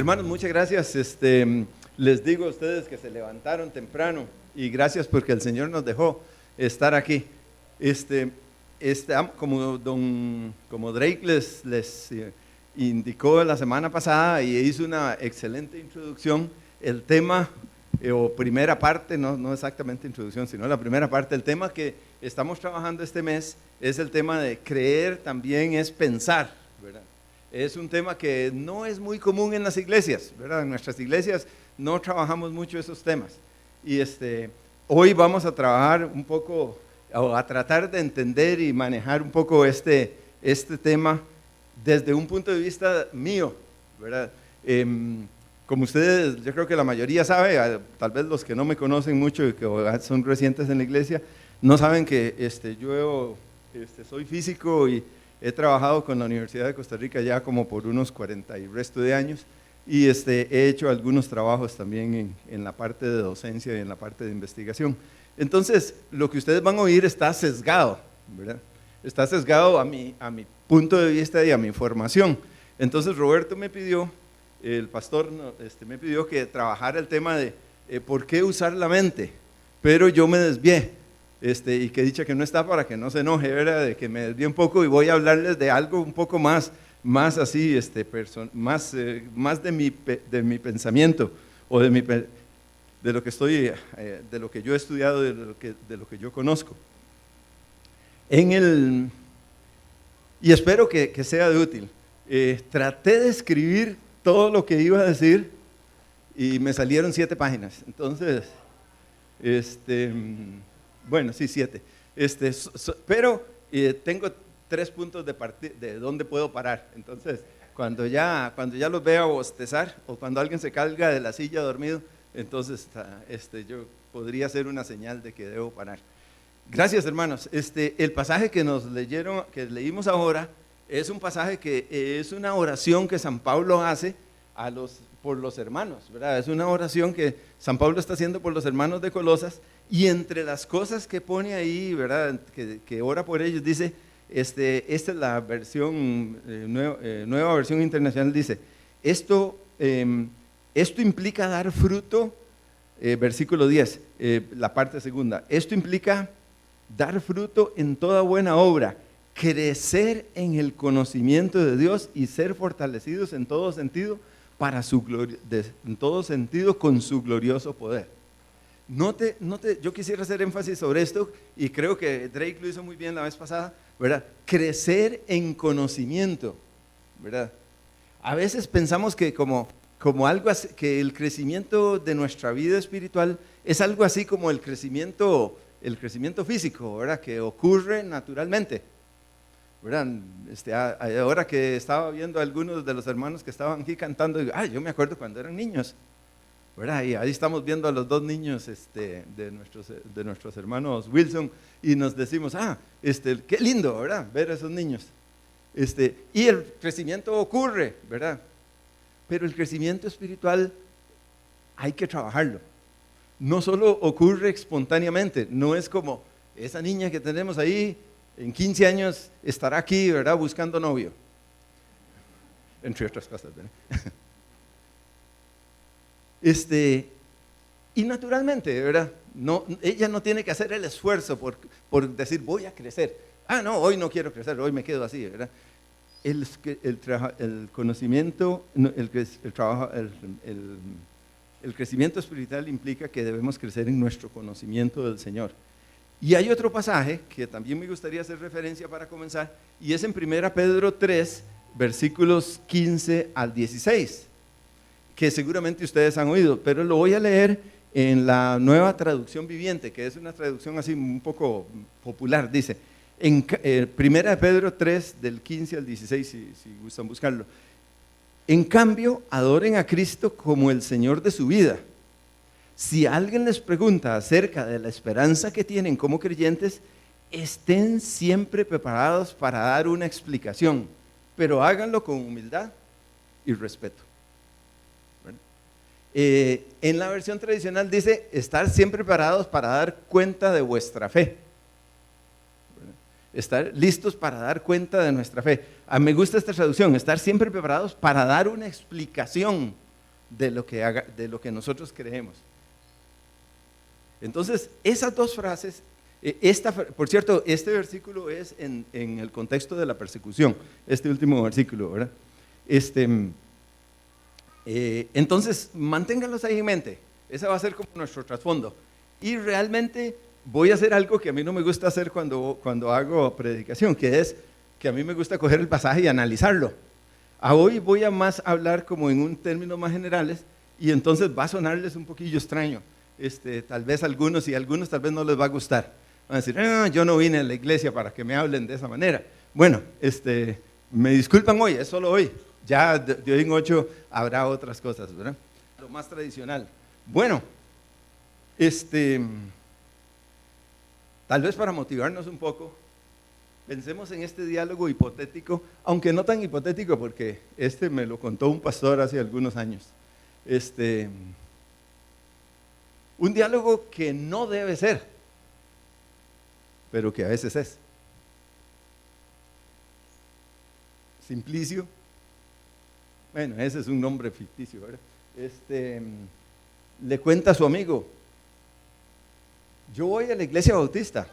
Hermanos, muchas gracias. Les digo a ustedes que se levantaron temprano y gracias porque el Señor nos dejó estar aquí. Como Drake les indicó la semana pasada y hizo una excelente introducción, el tema o primera parte, no exactamente introducción, sino la primera parte, el tema que estamos trabajando este mes es el tema de creer también es pensar, ¿verdad? Es un tema que no es muy común en las iglesias, ¿verdad? En nuestras iglesias no trabajamos mucho esos temas. Y hoy vamos a trabajar un poco, o a tratar de entender y manejar un poco este tema desde un punto de vista mío, ¿verdad? Como ustedes, yo creo que la mayoría sabe, tal vez los que no me conocen mucho y que son recientes en la iglesia, no saben que yo soy físico y he trabajado con la Universidad de Costa Rica ya como por unos 40 y resto de años y he hecho algunos trabajos también en la parte de docencia y en la parte de investigación. Entonces, lo que ustedes van a oír está sesgado, ¿verdad? Está sesgado a mi punto de vista y a mi formación. Entonces, Roberto me pidió, el pastor me pidió que trabajara el tema de por qué usar la mente, pero yo me desvié. Y que dicha que no está para que no se enoje, ¿verdad? De que me desvíe un poco y voy a hablarles de algo un poco más así, más de mi pensamiento o de lo que de lo que yo he estudiado, de lo que yo conozco. Y espero que sea de útil. Traté de escribir todo lo que iba a decir y me salieron 7 páginas. Entonces, bueno, sí, 7. Pero tengo 3 puntos de dónde puedo parar. Entonces, cuando ya los vea bostezar o cuando alguien se caiga de la silla dormido, entonces yo podría ser una señal de que debo parar. Gracias, hermanos. El pasaje que leímos ahora, es un pasaje que es una oración que San Pablo hace por los hermanos, ¿verdad? Es una oración que San Pablo está haciendo por los hermanos de Colosas. Y entre las cosas que pone ahí, ¿verdad? Que ora por ellos, dice, esta es la versión, nueva versión internacional, dice, esto implica dar fruto, versículo 10, la parte segunda, esto implica dar fruto en toda buena obra, crecer en el conocimiento de Dios y ser fortalecidos en todo sentido, en todo sentido con su glorioso poder. Yo quisiera hacer énfasis sobre esto y creo que Drake lo hizo muy bien la vez pasada, ¿verdad? Crecer en conocimiento, ¿verdad? A veces pensamos que como algo así, que el crecimiento de nuestra vida espiritual es algo así como el crecimiento físico, ¿verdad? Que ocurre naturalmente, ¿verdad? Ahora que estaba viendo a algunos de los hermanos que estaban aquí cantando, digo, yo me acuerdo cuando eran niños, ¿verdad? Y ahí estamos viendo a los 2 niños de nuestros hermanos Wilson y nos decimos, qué lindo, ¿verdad? Ver a esos niños. Y el crecimiento ocurre, ¿verdad? Pero el crecimiento espiritual hay que trabajarlo. No solo ocurre espontáneamente, no es como esa niña que tenemos ahí, en 15 años estará aquí, ¿verdad? Buscando novio. Entre otras cosas, ¿verdad? Y naturalmente, ¿verdad? Ella no tiene que hacer el esfuerzo por decir voy a crecer. No, hoy no quiero crecer, hoy me quedo así, ¿verdad? El conocimiento, el crecimiento espiritual implica que debemos crecer en nuestro conocimiento del Señor. Y hay otro pasaje que también me gustaría hacer referencia para comenzar, y es en 1 Pedro 3, versículos 15 al 16. Que seguramente ustedes han oído, pero lo voy a leer en la Nueva Traducción Viviente, que es una traducción así un poco popular. Dice, en 1 Pedro 3, del 15 al 16, si gustan buscarlo. En cambio, adoren a Cristo como el Señor de su vida. Si alguien les pregunta acerca de la esperanza que tienen como creyentes, estén siempre preparados para dar una explicación, pero háganlo con humildad y respeto. En la versión tradicional dice, estar siempre preparados para dar cuenta de vuestra fe. Estar listos para dar cuenta de nuestra fe. Me gusta esta traducción, estar siempre preparados para dar una explicación de lo que nosotros creemos. Entonces, esas dos frases, por cierto, este versículo es en el contexto de la persecución, este último versículo, ¿verdad? Entonces, manténganlos ahí en mente, ese va a ser como nuestro trasfondo. Y realmente voy a hacer algo que a mí no me gusta hacer cuando hago predicación, que es que a mí me gusta coger el pasaje y analizarlo. Hoy voy a más hablar como en un término más generales y entonces va a sonarles un poquillo extraño. Tal vez algunos tal vez no les va a gustar. Van a decir, yo no vine a la iglesia para que me hablen de esa manera. Bueno, me disculpan hoy, es solo hoy. Ya de hoy en 8 habrá otras cosas, ¿verdad? Lo más tradicional. Bueno, tal vez para motivarnos un poco, pensemos en este diálogo hipotético, aunque no tan hipotético porque me lo contó un pastor hace algunos años. Un diálogo que no debe ser, pero que a veces es. Simplicio, bueno, ese es un nombre ficticio, ¿verdad? Le cuenta a su amigo, yo voy a la iglesia bautista.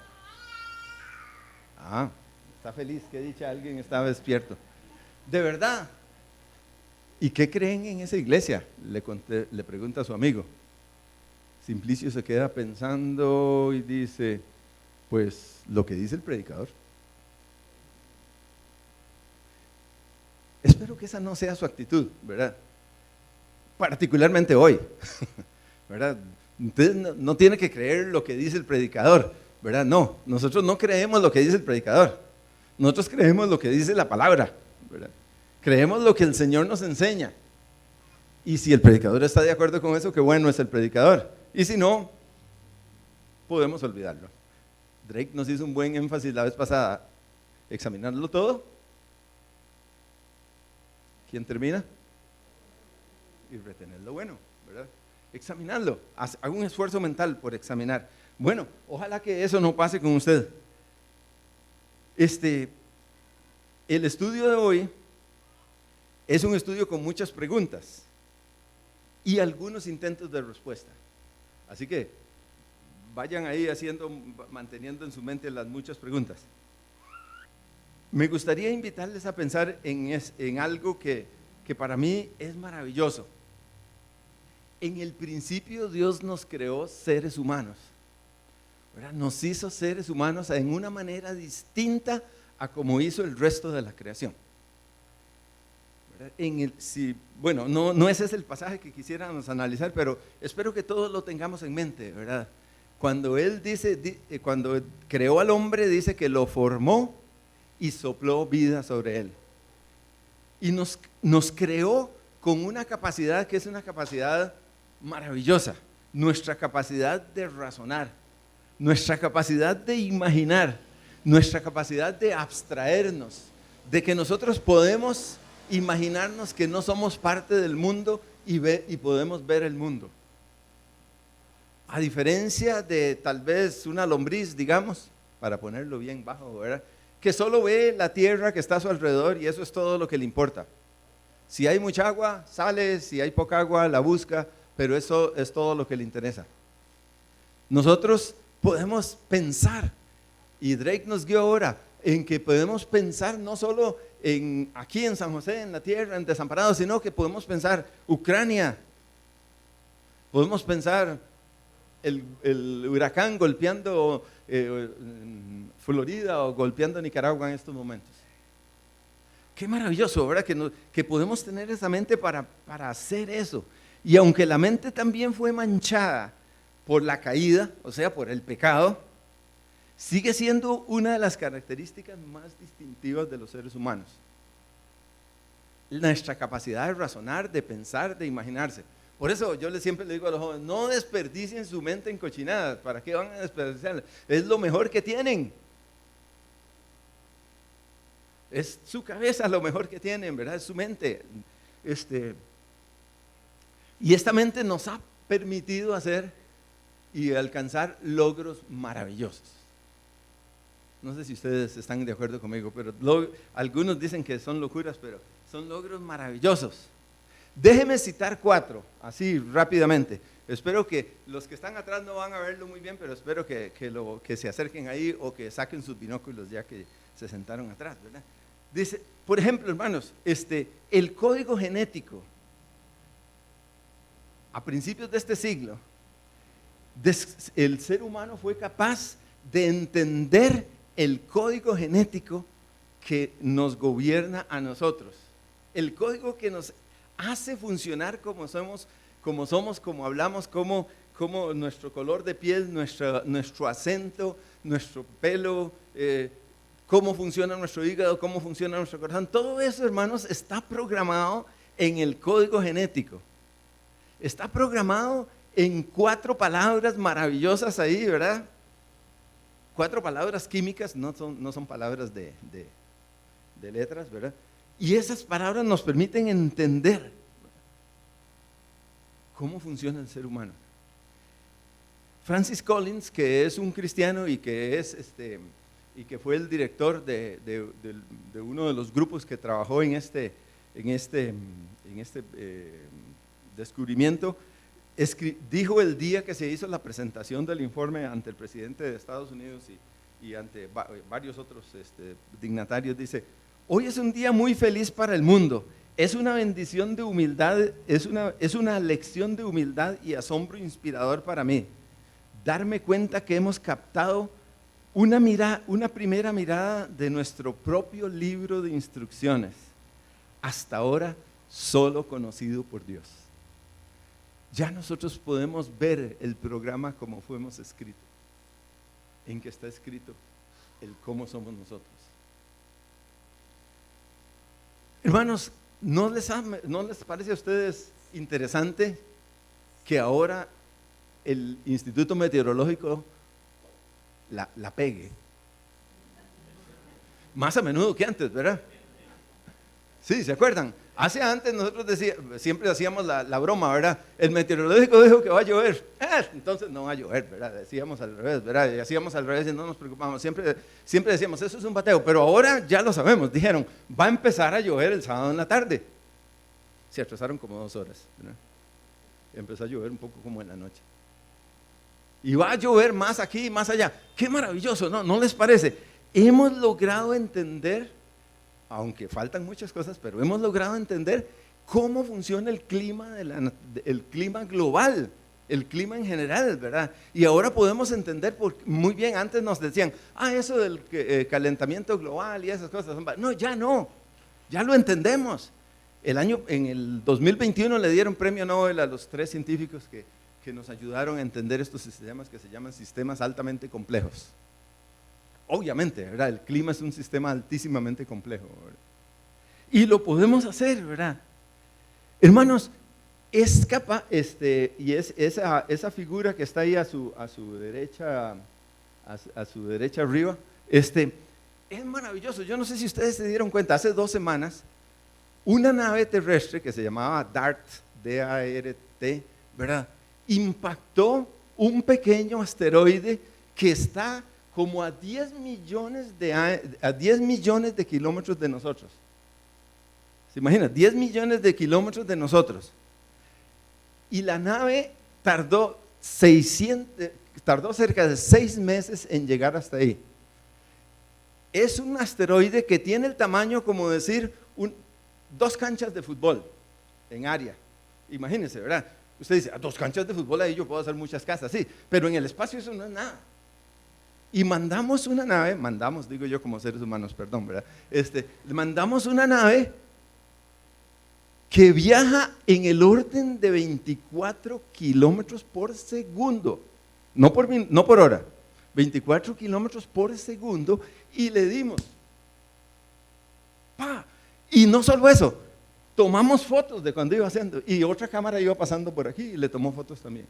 Está feliz, qué dicha, alguien estaba despierto. ¿De verdad? ¿Y qué creen en esa iglesia? Le pregunta a su amigo. Simplicio se queda pensando y dice, pues lo que dice el predicador. Espero que esa no sea su actitud, ¿verdad? Particularmente hoy, ¿verdad? Usted no tiene que creer lo que dice el predicador, ¿verdad? No, nosotros no creemos lo que dice el predicador. Nosotros creemos lo que dice la palabra, ¿verdad? Creemos lo que el Señor nos enseña. Y si el predicador está de acuerdo con eso, qué bueno es el predicador. Y si no, podemos olvidarlo. Drake nos hizo un buen énfasis la vez pasada. Examinarlo todo. ¿Quién termina? Y retener lo bueno, ¿verdad? Examinarlo. Haga un esfuerzo mental por examinar. Bueno, ojalá que eso no pase con usted. El estudio de hoy es un estudio con muchas preguntas y algunos intentos de respuesta. Así que vayan ahí manteniendo en su mente las muchas preguntas. Me gustaría invitarles a pensar en algo que para mí es maravilloso. En el principio Dios nos creó seres humanos, ¿verdad? Nos hizo seres humanos en una manera distinta a como hizo el resto de la creación. Bueno, no ese es el pasaje que quisiéramos analizar, pero espero que todos lo tengamos en mente, ¿verdad? Cuando cuando creó al hombre, dice que lo formó y sopló vida sobre él. Y nos creó con una capacidad que es una capacidad maravillosa, nuestra capacidad de razonar, nuestra capacidad de imaginar, nuestra capacidad de abstraernos, de que nosotros podemos imaginarnos que no somos parte del mundo y podemos ver el mundo. A diferencia de tal vez una lombriz, digamos, para ponerlo bien bajo, ¿verdad? Que solo ve la tierra que está a su alrededor y eso es todo lo que le importa. Si hay mucha agua, sale, si hay poca agua, la busca, pero eso es todo lo que le interesa. Nosotros podemos pensar, y Drake nos guió ahora, en que podemos pensar no solo aquí en San José, en la tierra, en Desamparados, sino que podemos pensar Ucrania, podemos pensar el huracán golpeando Florida o golpeando Nicaragua en estos momentos. Qué maravilloso, ¿verdad? Que podemos tener esa mente para hacer eso. Y aunque la mente también fue manchada por la caída, o sea, por el pecado, sigue siendo una de las características más distintivas de los seres humanos. Nuestra capacidad de razonar, de pensar, de imaginarse. Por eso yo siempre le digo a los jóvenes, no desperdicien su mente en cochinadas. ¿Para qué van a desperdiciarla? Es lo mejor que tienen. Es su cabeza lo mejor que tienen, ¿verdad? Es su mente. Y esta mente nos ha permitido hacer y alcanzar logros maravillosos. No sé si ustedes están de acuerdo conmigo, pero algunos dicen que son locuras, pero son logros maravillosos. Déjeme citar 4, así rápidamente. Espero que los que están atrás no van a verlo muy bien, pero espero que se acerquen ahí o que saquen sus binóculos ya que se sentaron atrás, ¿verdad? Dice, por ejemplo, hermanos, el código genético, a principios de este siglo, el ser humano fue capaz de entender el código genético que nos gobierna a nosotros, el código que nos hace funcionar como somos, como hablamos, como nuestro color de piel, nuestro acento, nuestro pelo, cómo funciona nuestro hígado, cómo funciona nuestro corazón. Todo eso, hermanos, está programado en el código genético. Está programado en 4 palabras maravillosas ahí, ¿verdad? 4 palabras químicas, no son palabras de letras, ¿verdad? Y esas palabras nos permiten entender cómo funciona el ser humano. Francis Collins, que es un cristiano y que fue el director de uno de los grupos que trabajó en este descubrimiento, dijo el día que se hizo la presentación del informe ante el presidente de Estados Unidos y ante varios otros dignatarios, dice: hoy es un día muy feliz para el mundo, es una bendición de humildad, es una lección de humildad y asombro inspirador para mí, darme cuenta que hemos captado una primera mirada de nuestro propio libro de instrucciones, hasta ahora solo conocido por Dios. Ya nosotros podemos ver el programa como fuimos escrito, en que está escrito el cómo somos nosotros. Hermanos, ¿no les parece a ustedes interesante que ahora el Instituto Meteorológico la pegue? Más a menudo que antes, ¿verdad? Sí, ¿se acuerdan? Antes nosotros siempre hacíamos la broma, ¿verdad? El meteorológico dijo que va a llover, entonces no va a llover, ¿verdad? Decíamos al revés, ¿verdad? Y hacíamos al revés y no nos preocupamos. Siempre decíamos, eso es un bateo, pero ahora ya lo sabemos. Dijeron, va a empezar a llover el sábado en la tarde. Se atrasaron como 2 horas, ¿verdad? Empezó a llover un poco como en la noche. Y va a llover más aquí y más allá. ¡Qué maravilloso! ¿No les parece? Hemos logrado entender, aunque faltan muchas cosas, pero hemos logrado entender cómo funciona el clima, el clima global, el clima en general, ¿verdad? Y ahora podemos entender, muy bien, antes nos decían, eso del calentamiento global y esas cosas, no, ya lo entendemos. En el 2021 le dieron premio Nobel a los 3 científicos que nos ayudaron a entender estos sistemas que se llaman sistemas altamente complejos. Obviamente, ¿verdad? El clima es un sistema altísimamente complejo, ¿verdad? Y lo podemos hacer, ¿verdad? Hermanos, es capaz, y esa figura que está ahí a su derecha arriba, es maravilloso. Yo no sé si ustedes se dieron cuenta, hace 2 semanas, una nave terrestre que se llamaba DART, D-A-R-T, ¿verdad? Impactó un pequeño asteroide que está como a 10 millones de kilómetros de nosotros. ¿Se imagina? 10 millones de kilómetros de nosotros. Y la nave tardó cerca de 6 meses en llegar hasta ahí. Es un asteroide que tiene el tamaño como decir 2 canchas de fútbol en área. Imagínense, ¿verdad? Usted dice, 2 canchas de fútbol, ahí yo puedo hacer muchas casas, sí, pero en el espacio eso no es nada. Y mandamos una nave, digo yo como seres humanos, perdón, ¿verdad? Mandamos una nave que viaja en el orden de 24 kilómetros por segundo, no por hora, 24 kilómetros por segundo, y le dimos, y no solo eso, tomamos fotos de cuando iba haciendo, y otra cámara iba pasando por aquí y le tomó fotos también.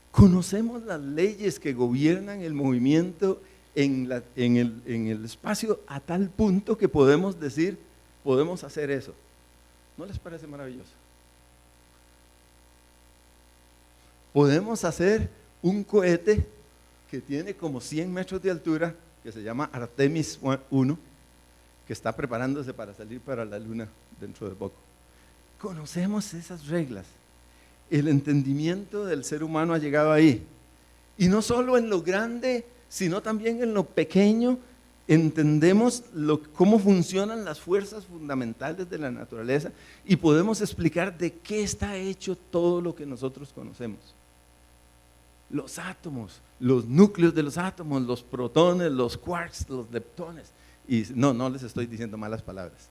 Conocemos las leyes que gobiernan el movimiento en el espacio a tal punto que podemos decir, podemos hacer eso. ¿No les parece maravilloso? Podemos hacer un cohete que tiene como 100 metros de altura, que se llama Artemis 1, que está preparándose para salir para la luna dentro de poco. conocemos esas reglas. El entendimiento del ser humano ha llegado ahí. Y no solo en lo grande, sino también en lo pequeño, entendemos cómo funcionan las fuerzas fundamentales de la naturaleza y podemos explicar de qué está hecho todo lo que nosotros conocemos. Los átomos, los núcleos de los átomos, los protones, los quarks, los leptones. Y no les estoy diciendo malas palabras.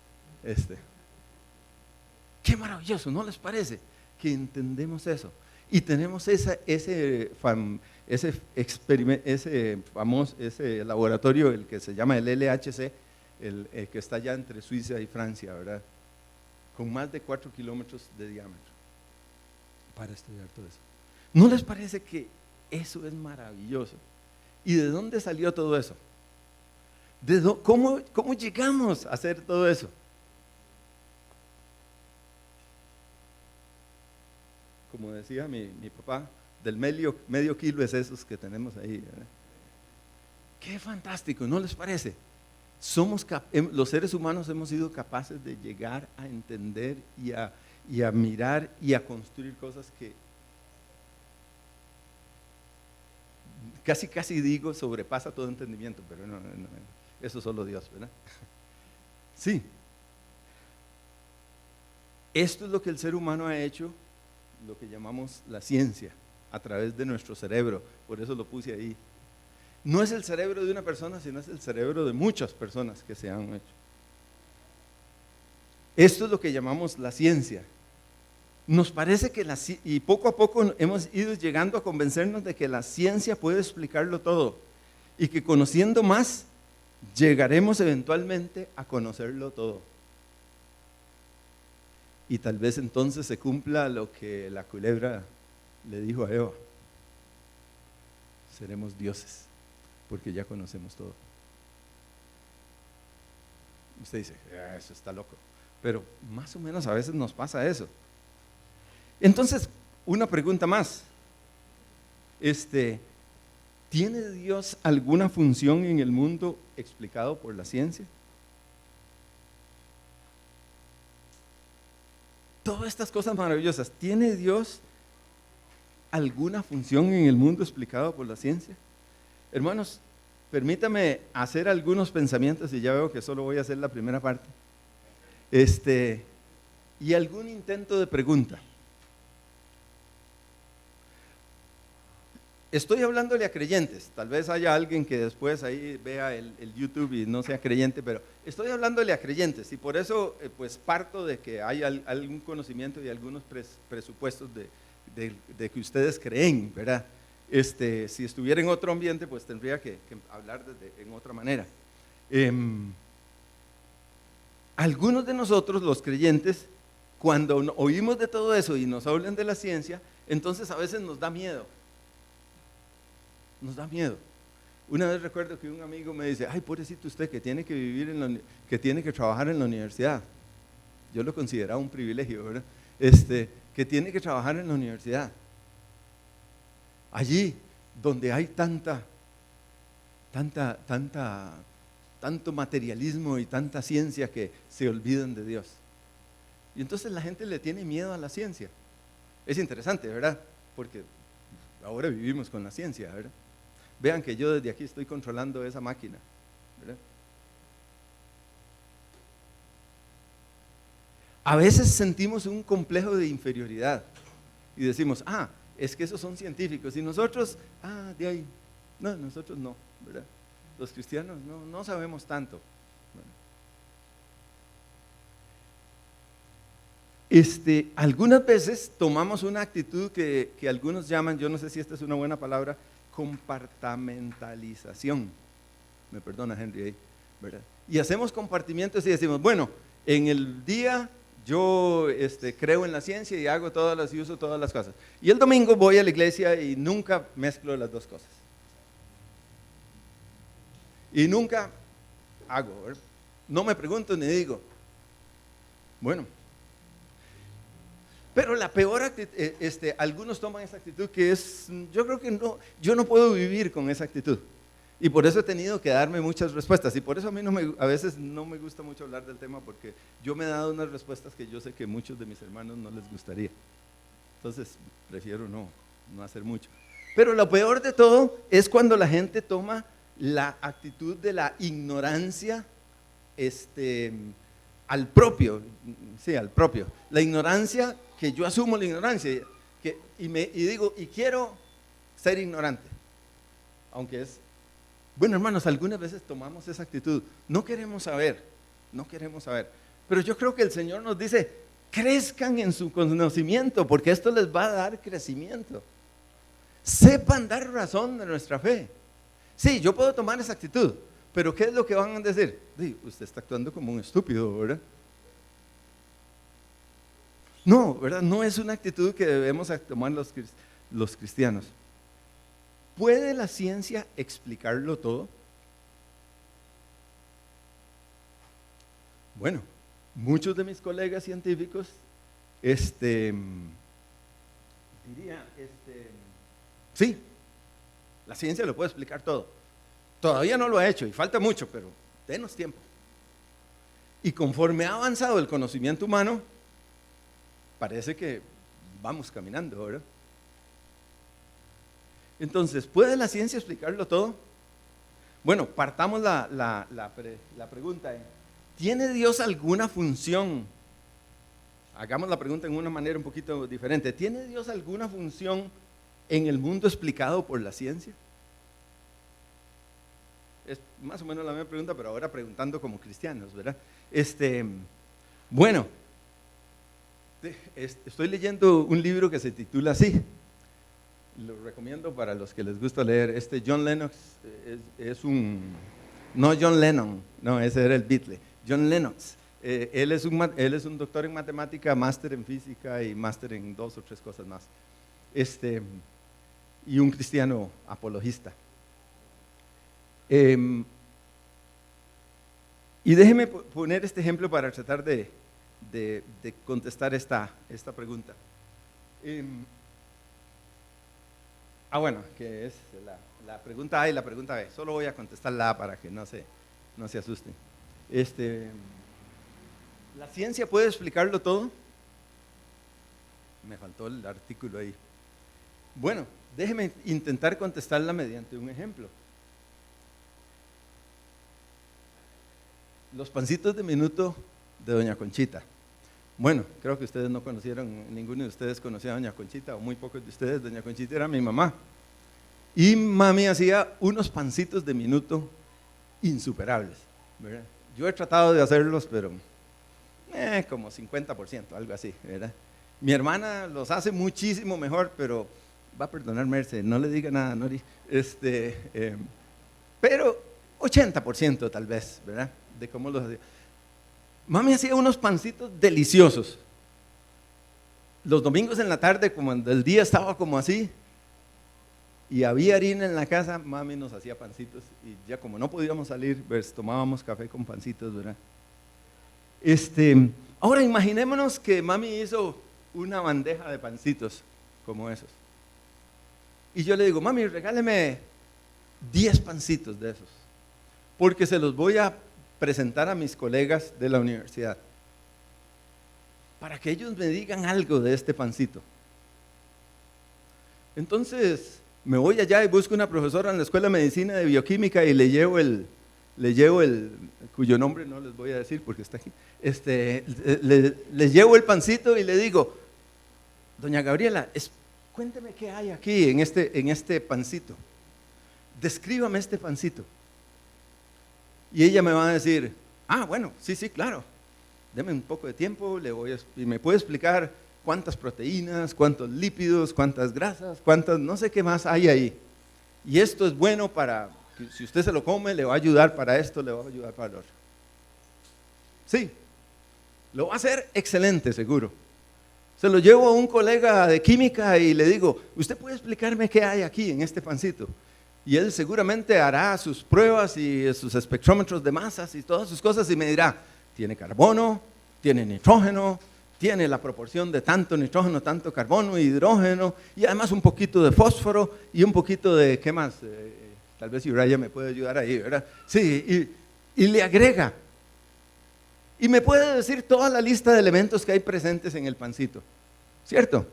Qué maravilloso, ¿no les parece? Que entendemos eso. Y tenemos ese famoso laboratorio, el que se llama el LHC, el que está allá entre Suiza y Francia, ¿verdad? Con más de 4 kilómetros de diámetro para estudiar todo eso. ¿No les parece que eso es maravilloso? ¿Y de dónde salió todo eso? ¿Cómo llegamos a hacer todo eso? Como decía mi papá, del medio kilo es esos que tenemos ahí, ¿verdad? Qué fantástico, ¿no les parece? Los seres humanos hemos sido capaces de llegar a entender y a mirar y a construir cosas que casi digo sobrepasa todo entendimiento, pero no, eso solo Dios, ¿verdad? Sí. Esto es lo que el ser humano ha hecho, lo que llamamos la ciencia, a través de nuestro cerebro, por eso lo puse ahí. No es el cerebro de una persona, sino es el cerebro de muchas personas que se han hecho. Esto es lo que llamamos la ciencia. Nos parece que y poco a poco hemos ido llegando a convencernos de que la ciencia puede explicarlo todo y que conociendo más, llegaremos eventualmente a conocerlo todo. Y tal vez entonces se cumpla lo que la culebra le dijo a Eva: seremos dioses, porque ya conocemos todo. Usted dice, eso está loco, pero más o menos a veces nos pasa eso. Entonces, una pregunta más. ¿Tiene Dios alguna función en el mundo explicado por la ciencia? Todas estas cosas maravillosas, ¿tiene Dios alguna función en el mundo explicado por la ciencia? Hermanos, permítame hacer algunos pensamientos y ya veo que solo voy a hacer la primera parte. Y algún intento de pregunta. Estoy hablándole a creyentes, tal vez haya alguien que después ahí vea el YouTube y no sea creyente, pero estoy hablándole a creyentes y por eso pues parto de que hay algún conocimiento y algunos presupuestos de que ustedes creen, ¿verdad? Si estuviera en otro ambiente pues tendría que hablar en otra manera. Algunos de nosotros los creyentes, cuando oímos de todo eso y nos hablan de la ciencia, entonces a veces nos da miedo. Nos da miedo. Una vez recuerdo que un amigo me dice: ay, pobrecito usted que tiene que vivir que tiene que trabajar en la universidad. Yo lo consideraba un privilegio, ¿verdad? Que tiene que trabajar en la universidad. Allí donde hay tanto materialismo y tanta ciencia que se olvidan de Dios. Y entonces la gente le tiene miedo a la ciencia. Es interesante, ¿verdad? Porque ahora vivimos con la ciencia, ¿verdad? Vean que yo desde aquí estoy controlando esa máquina, ¿verdad? A veces sentimos un complejo de inferioridad y decimos: es que esos son científicos y nosotros, de ahí, no, nosotros no, ¿verdad? Los cristianos no sabemos tanto, ¿verdad? Algunas veces tomamos una actitud que algunos llaman, yo no sé si esta es una buena palabra, compartamentalización. Me perdona Henry ahí, ¿verdad? Y hacemos compartimientos y decimos: bueno, en el día yo creo en la ciencia y hago y uso todas las cosas. Y el domingo voy a la iglesia y nunca mezclo las dos cosas. Y nunca hago, ¿verdad? No me pregunto ni digo. Bueno. Pero la peor actitud, algunos toman esa actitud que es, yo creo que no, yo no puedo vivir con esa actitud. Y por eso he tenido que darme muchas respuestas. Y por eso a mí a veces no me gusta mucho hablar del tema, porque yo me he dado unas respuestas que yo sé que muchos de mis hermanos no les gustaría. Entonces, prefiero no hacer mucho. Pero lo peor de todo es cuando la gente toma la actitud de la ignorancia al propio. La ignorancia, que yo asumo la ignorancia, y digo, y quiero ser ignorante. Aunque bueno, hermanos, algunas veces tomamos esa actitud. No queremos saber. Pero yo creo que el Señor nos dice, crezcan en su conocimiento, porque esto les va a dar crecimiento. Sepan dar razón de nuestra fe. Sí, yo puedo tomar esa actitud, pero ¿qué es lo que van a decir? Usted está actuando como un estúpido, ¿verdad? No, ¿verdad? No es una actitud que debemos tomar los cristianos. ¿Puede la ciencia explicarlo todo? Bueno, muchos de mis colegas científicos, sí, la ciencia lo puede explicar todo. Todavía no lo ha hecho y falta mucho, pero denos tiempo. Y conforme ha avanzado el conocimiento humano, parece que vamos caminando, ¿verdad? Entonces, ¿puede la ciencia explicarlo todo? Bueno, partamos la pregunta. ¿Tiene Dios alguna función? Hagamos la pregunta en una manera un poquito diferente. ¿Tiene Dios alguna función en el mundo explicado por la ciencia? Es más o menos la misma pregunta, pero ahora preguntando como cristianos, ¿verdad? Bueno, estoy leyendo un libro que se titula así. Lo recomiendo para los que les gusta leer. John Lennox no John Lennon, no, ese era el Beatle. John Lennox, él es un doctor en matemática, máster en física y máster en 2 o 3 cosas más. Y un cristiano apologista. Y déjeme poner este ejemplo para tratar de contestar esta pregunta. Bueno, que es la pregunta A y la pregunta B. Solo voy a contestar la A para que no se asusten. ¿La ciencia puede explicarlo todo? Me faltó el artículo ahí. Bueno, déjeme intentar contestarla mediante un ejemplo. Los pancitos de minuto de doña Conchita. Bueno, creo que ustedes no conocieron, ninguno de ustedes conocía a doña Conchita, o muy pocos de ustedes. Doña Conchita era mi mamá. Y mami hacía unos pancitos de minuto insuperables, ¿verdad? Yo he tratado de hacerlos, pero como 50%, algo así, ¿verdad? Mi hermana los hace muchísimo mejor, pero va a perdonar Merce, no le diga nada, Nori. Pero 80% tal vez, ¿verdad? De cómo los hacía. Mami hacía unos pancitos deliciosos. Los domingos en la tarde, como el día estaba como así, y había harina en la casa, mami nos hacía pancitos, y ya como no podíamos salir, pues tomábamos café con pancitos, ¿verdad? Ahora imaginémonos que mami hizo una bandeja de pancitos como esos. Y yo le digo, mami, regáleme 10 pancitos de esos, porque se los voy a presentar a mis colegas de la universidad, para que ellos me digan algo de este pancito. Entonces me voy allá y busco una profesora en la Escuela de Medicina de Bioquímica y le llevo cuyo nombre no les voy a decir porque está aquí, le llevo el pancito y le digo, doña Gabriela, cuénteme qué hay aquí en este pancito, descríbame este pancito. Y ella me va a decir, bueno, sí, claro, deme un poco de tiempo, y me puede explicar cuántas proteínas, cuántos lípidos, cuántas grasas, no sé qué más hay ahí. Y esto es bueno para, si usted se lo come, le va a ayudar para esto, le va a ayudar para lo otro. Sí, lo va a hacer excelente, seguro. Se lo llevo a un colega de química y le digo, ¿usted puede explicarme qué hay aquí en este pancito? Y él seguramente hará sus pruebas y sus espectrómetros de masas y todas sus cosas y me dirá, tiene carbono, tiene nitrógeno, tiene la proporción de tanto nitrógeno, tanto carbono, hidrógeno y además un poquito de fósforo y un poquito de, ¿qué más? Tal vez Uriah me puede ayudar ahí, ¿verdad? Sí, y le agrega. Y me puede decir toda la lista de elementos que hay presentes en el pancito, ¿cierto?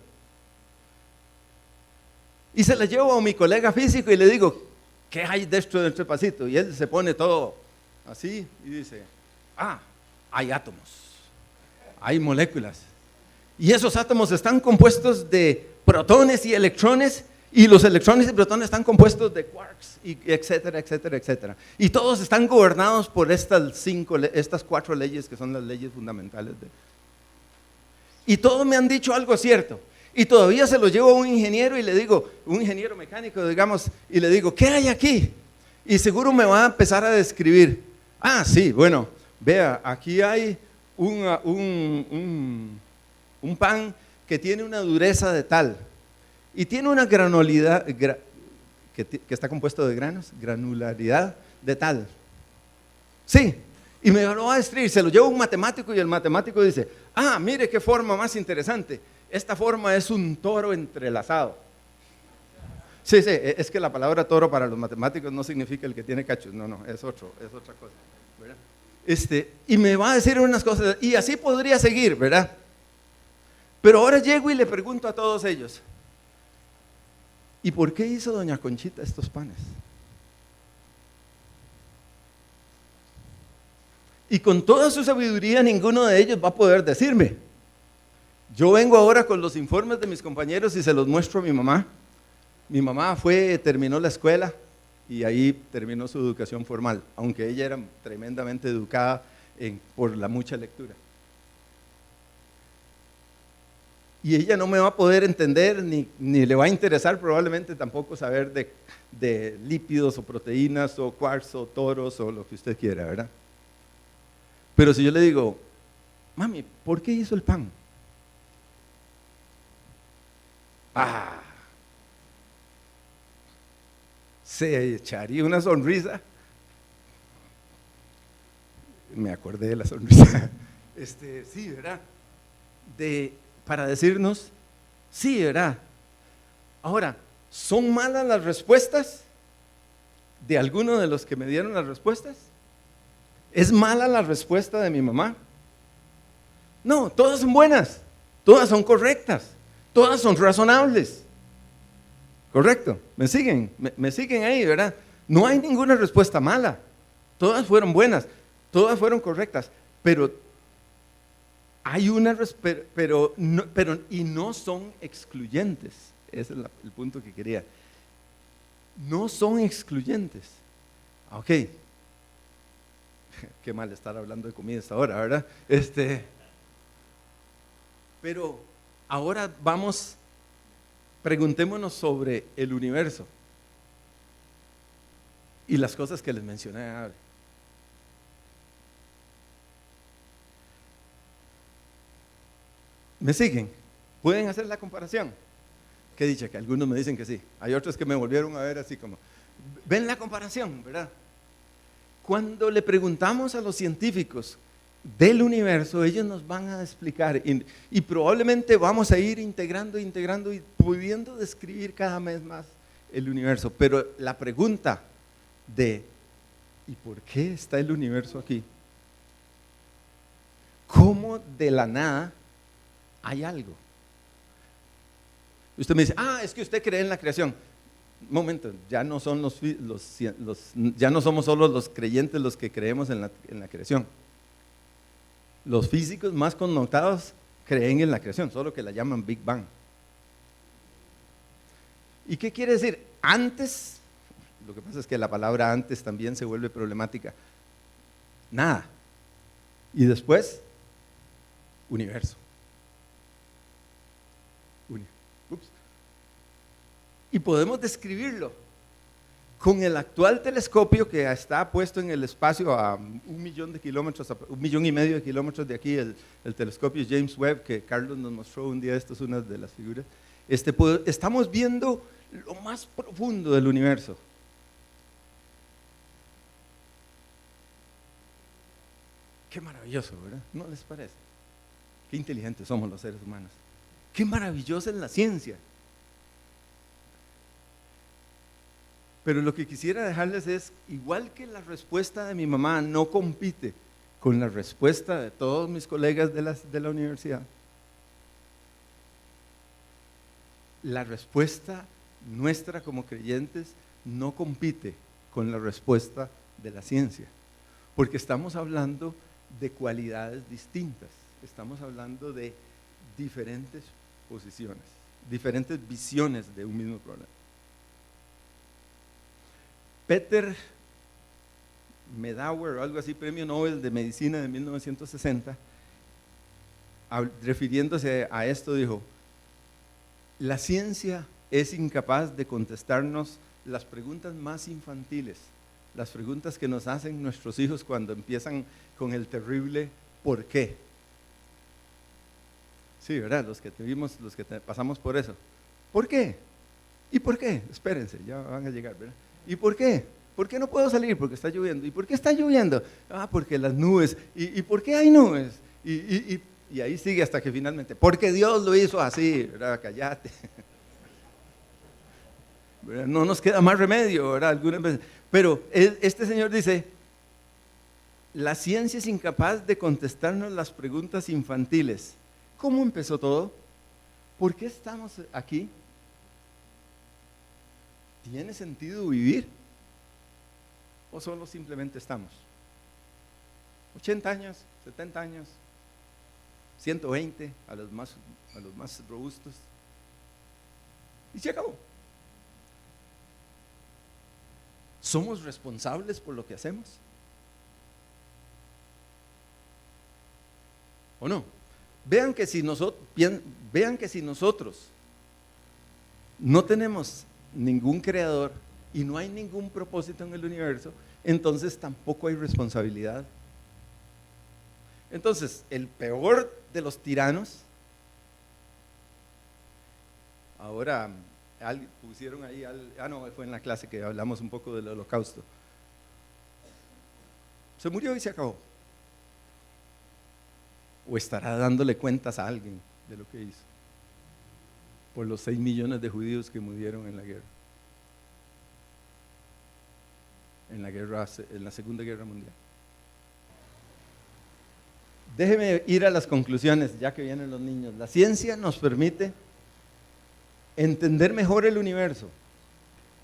Y se la llevo a mi colega físico y le digo, ¿qué hay dentro de este pancito? Y él se pone todo así y dice, hay átomos, hay moléculas. Y esos átomos están compuestos de protones y electrones, y los electrones y protones están compuestos de quarks, y etcétera, etcétera, etcétera. Y todos están gobernados por estas 4 leyes que son las leyes fundamentales. Y todos me han dicho algo cierto. Y todavía se lo llevo a un ingeniero y le digo, un ingeniero mecánico, digamos, y le digo, ¿qué hay aquí? Y seguro me va a empezar a describir. Sí, bueno, vea, aquí hay un pan que tiene una dureza de tal y tiene una granularidad, que está compuesto de granos, granularidad de tal. Sí, y me lo va a describir, se lo llevo a un matemático y el matemático dice, mire qué forma más interesante, esta forma es un toro entrelazado. Sí, es que la palabra toro para los matemáticos no significa el que tiene cachos, no, es otra cosa, ¿verdad? Y me va a decir unas cosas, y así podría seguir, ¿verdad? Pero ahora llego y le pregunto a todos ellos, ¿y por qué hizo doña Conchita estos panes? Y con toda su sabiduría ninguno de ellos va a poder decirme. Yo vengo ahora con los informes de mis compañeros y se los muestro a mi mamá. Mi mamá terminó la escuela y ahí terminó su educación formal, aunque ella era tremendamente educada por la mucha lectura. Y ella no me va a poder entender ni le va a interesar probablemente tampoco saber de lípidos o proteínas o quarks o toros o lo que usted quiera, ¿verdad? Pero si yo le digo, mami, ¿por qué hizo el pan? Se echaría una sonrisa. Me acordé de la sonrisa. Sí, ¿verdad? Para decirnos, sí, ¿verdad? Ahora, ¿son malas las respuestas de alguno de los que me dieron las respuestas? ¿Es mala la respuesta de mi mamá? No, todas son buenas, todas son correctas, todas son razonables. ¿Correcto? ¿Me siguen? ¿Me siguen ahí, verdad? No hay ninguna respuesta mala, todas fueron buenas, todas fueron correctas, pero hay una, y no son excluyentes. Ese es el punto que quería. No son excluyentes. Ok. Qué mal estar hablando de comida hasta ahora, ¿verdad? Pero ahora preguntémonos sobre el universo y las cosas que les mencioné ahora. ¿Me siguen? ¿Pueden hacer la comparación? Qué dicha, que algunos me dicen que sí. Hay otros que me volvieron a ver así como, ven la comparación, ¿verdad? Cuando le preguntamos a los científicos del universo, ellos nos van a explicar y probablemente vamos a ir integrando y pudiendo describir cada vez más el universo. Pero la pregunta de ¿y por qué está el universo aquí? ¿Cómo de la nada hay algo? Usted me dice, es que usted cree en la creación. Un momento, ya no son ya no somos solo los creyentes los que creemos en la creación. Los físicos más connotados creen en la creación, solo que la llaman Big Bang. ¿Y qué quiere decir? Antes, lo que pasa es que la palabra antes también se vuelve problemática. Nada. Y después, universo. Y podemos describirlo con el actual telescopio que está puesto en el espacio a 1.000.000 de kilómetros, 1.5 millones de kilómetros de aquí, el telescopio James Webb, que Carlos nos mostró un día. Esto es una de las figuras. Estamos viendo lo más profundo del universo. Qué maravilloso, ¿verdad? ¿No les parece? Qué inteligentes somos los seres humanos. Qué maravillosa es la ciencia. Pero lo que quisiera dejarles es, igual que la respuesta de mi mamá no compite con la respuesta de todos mis colegas de la universidad, la respuesta nuestra como creyentes no compite con la respuesta de la ciencia, porque estamos hablando de cualidades distintas, estamos hablando de diferentes posiciones, diferentes visiones de un mismo problema. Peter Medauer o algo así, premio Nobel de Medicina de 1960, refiriéndose a esto dijo: la ciencia es incapaz de contestarnos las preguntas más infantiles, las preguntas que nos hacen nuestros hijos cuando empiezan con el terrible ¿por qué? Sí, ¿verdad? Los que pasamos por eso. ¿Por qué? ¿Y por qué? Espérense, ya van a llegar, ¿verdad? ¿Y por qué? ¿Por qué no puedo salir? Porque está lloviendo. ¿Y por qué está lloviendo? Porque las nubes. ¿Y por qué hay nubes? Y ahí sigue hasta que finalmente, porque Dios lo hizo así, ¿verdad? Cállate. ¿Verdad? No nos queda más remedio, ¿verdad? Algunas veces. Pero este señor dice, la ciencia es incapaz de contestarnos las preguntas infantiles. ¿Cómo empezó todo? ¿Por qué estamos aquí? ¿Tiene sentido vivir? ¿O solo simplemente estamos? 80 años, 70 años, 120 a los más robustos. Y se acabó. ¿Somos responsables por lo que hacemos? ¿O no? Vean que si nosotros no tenemos ningún creador y no hay ningún propósito en el universo, entonces tampoco hay responsabilidad. Entonces, el peor de los tiranos, ahora pusieron ahí, no, fue en la clase que hablamos un poco del Holocausto. Se murió y se acabó. ¿O estará dándole cuentas a alguien de lo que hizo? Por los 6 millones de judíos que murieron en la guerra. En la Segunda Guerra Mundial. Déjeme ir a las conclusiones, ya que vienen los niños. La ciencia nos permite entender mejor el universo.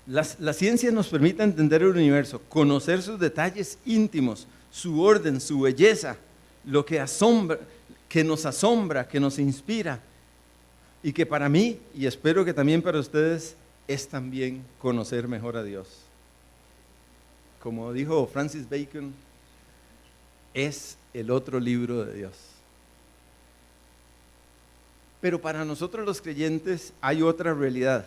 La ciencia nos permite entender el universo, conocer sus detalles íntimos, su orden, su belleza, lo que nos asombra, que nos inspira, y que para mí, y espero que también para ustedes, es también conocer mejor a Dios. Como dijo Francis Bacon, es el otro libro de Dios. Pero para nosotros los creyentes hay otra realidad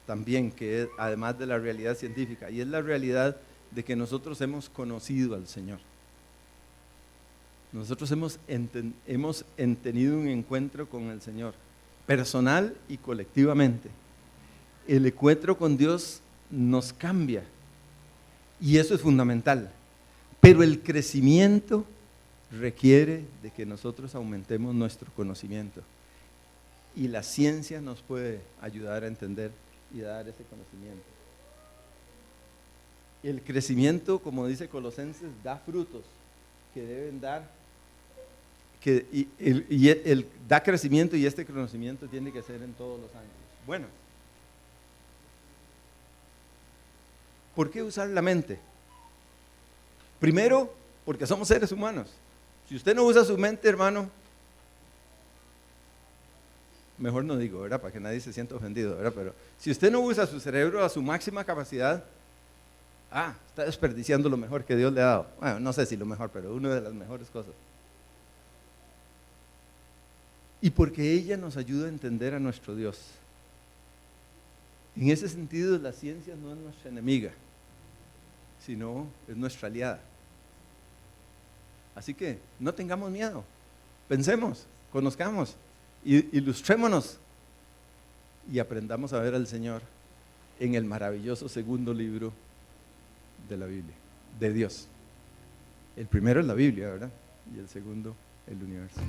también, que es además de la realidad científica, y es la realidad de que nosotros hemos conocido al Señor. Nosotros hemos tenido un encuentro con el Señor, personal y colectivamente. El encuentro con Dios nos cambia, y eso es fundamental. Pero el crecimiento requiere de que nosotros aumentemos nuestro conocimiento. Y la ciencia nos puede ayudar a entender y dar ese conocimiento. El crecimiento, como dice Colosenses, da frutos que deben dar, da crecimiento, y este conocimiento tiene que ser en todos los años. Bueno, ¿por qué usar la mente? Primero, porque somos seres humanos. Si usted no usa su mente, hermano, mejor no digo, ¿verdad? Para que nadie se sienta ofendido, ¿verdad? Pero si usted no usa su cerebro a su máxima capacidad, está desperdiciando lo mejor que Dios le ha dado. Bueno, no sé si lo mejor, pero una de las mejores cosas. Y porque ella nos ayuda a entender a nuestro Dios. En ese sentido, la ciencia no es nuestra enemiga, sino es nuestra aliada. Así que no tengamos miedo, pensemos, conozcamos, ilustrémonos y aprendamos a ver al Señor en el maravilloso segundo libro de la Biblia, de Dios. El primero es la Biblia, ¿verdad? Y el segundo, el universo.